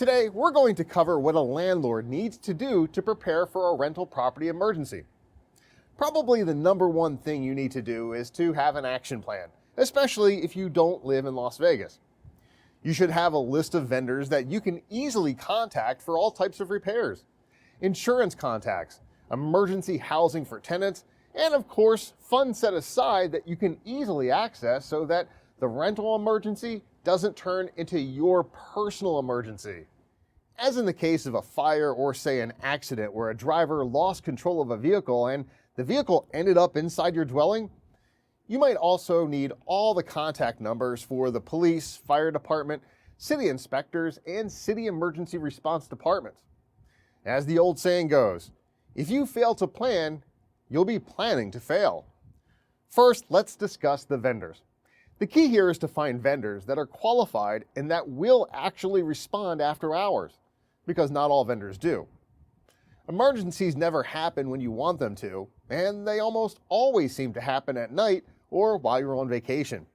Today, we're going to cover what a landlord needs to do to prepare for a rental property emergency. Probably the number one thing you need to do is to have an action plan, especially if you don't live in Las Vegas. You should have a list of vendors that you can easily contact for all types of repairs, insurance contacts, emergency housing for tenants, and of course, funds set aside that you can easily access so that the rental emergency doesn't turn into your personal emergency. As in the case of a fire or say an accident where a driver lost control of a vehicle and the vehicle ended up inside your dwelling, you might also need all the contact numbers for the police, fire department, city inspectors, and city emergency response departments. As the old saying goes, if you fail to plan, you'll be planning to fail. First, let's discuss the vendors. The key here is to find vendors that are qualified and that will actually respond after hours, because not all vendors do. Emergencies never happen when you want them to, and they almost always seem to happen at night or while you're on vacation.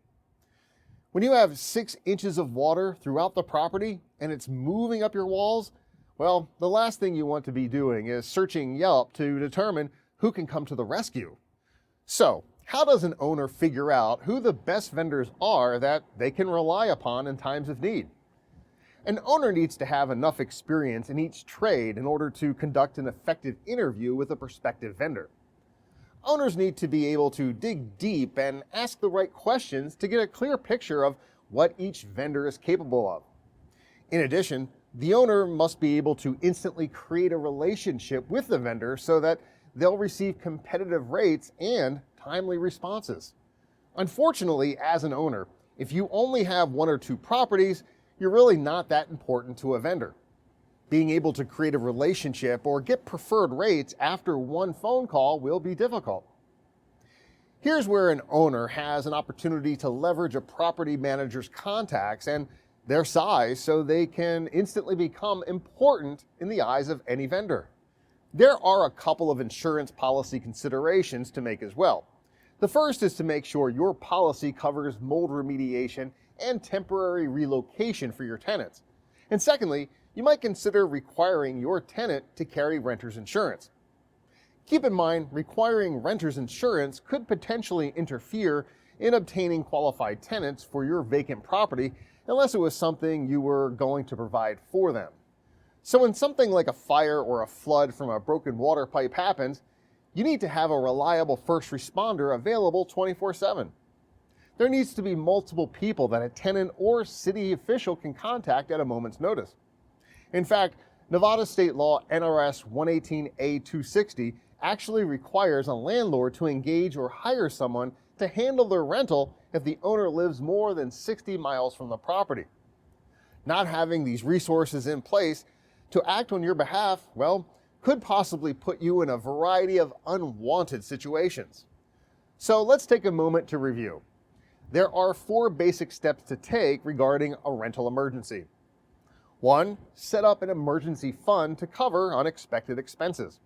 When you have 6 inches of water throughout the property and it's moving up your walls, well, the last thing you want to be doing is searching Yelp to determine who can come to the rescue. So, how does an owner figure out who the best vendors are that they can rely upon in times of need? An owner needs to have enough experience in each trade in order to conduct an effective interview with a prospective vendor. Owners need to be able to dig deep and ask the right questions to get a clear picture of what each vendor is capable of. In addition, the owner must be able to instantly create a relationship with the vendor so that they'll receive competitive rates and timely responses. Unfortunately, as an owner, if you only have 1 or 2 properties, you're really not that important to a vendor. Being able to create a relationship or get preferred rates after one phone call will be difficult. Here's where an owner has an opportunity to leverage a property manager's contacts and their size so they can instantly become important in the eyes of any vendor. There are a couple of insurance policy considerations to make as well. The first is to make sure your policy covers mold remediation and temporary relocation for your tenants. And secondly, you might consider requiring your tenant to carry renter's insurance. Keep in mind, requiring renter's insurance could potentially interfere in obtaining qualified tenants for your vacant property unless it was something you were going to provide for them. So when something like a fire or a flood from a broken water pipe happens, you need to have a reliable first responder available 24/7. There needs to be multiple people that a tenant or city official can contact at a moment's notice. In fact, Nevada state law NRS 118A260 actually requires a landlord to engage or hire someone to handle their rental if the owner lives more than 60 miles from the property. Not having these resources in place to act on your behalf, well, could possibly put you in a variety of unwanted situations. So let's take a moment to review. There are 4 basic steps to take regarding a rental emergency. 1. Set up an emergency fund to cover unexpected expenses.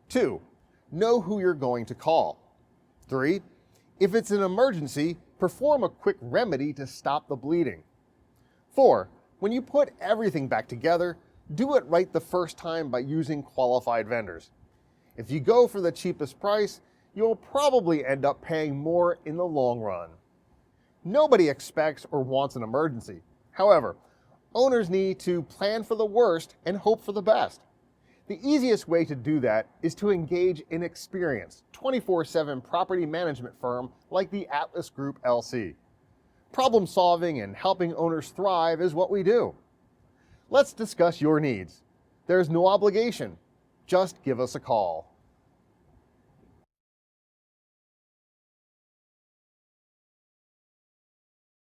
2. Know who you're going to call. 3. If it's an emergency, perform a quick remedy to stop the bleeding. 4. When you put everything back together, do it right the first time by using qualified vendors. If you go for the cheapest price, you'll probably end up paying more in the long run. Nobody expects or wants an emergency. However, owners need to plan for the worst and hope for the best. The easiest way to do that is to engage an experienced 24/7 property management firm like the Atlas Group LC. Problem solving and helping owners thrive is what we do. Let's discuss your needs. There's no obligation. Just give us a call.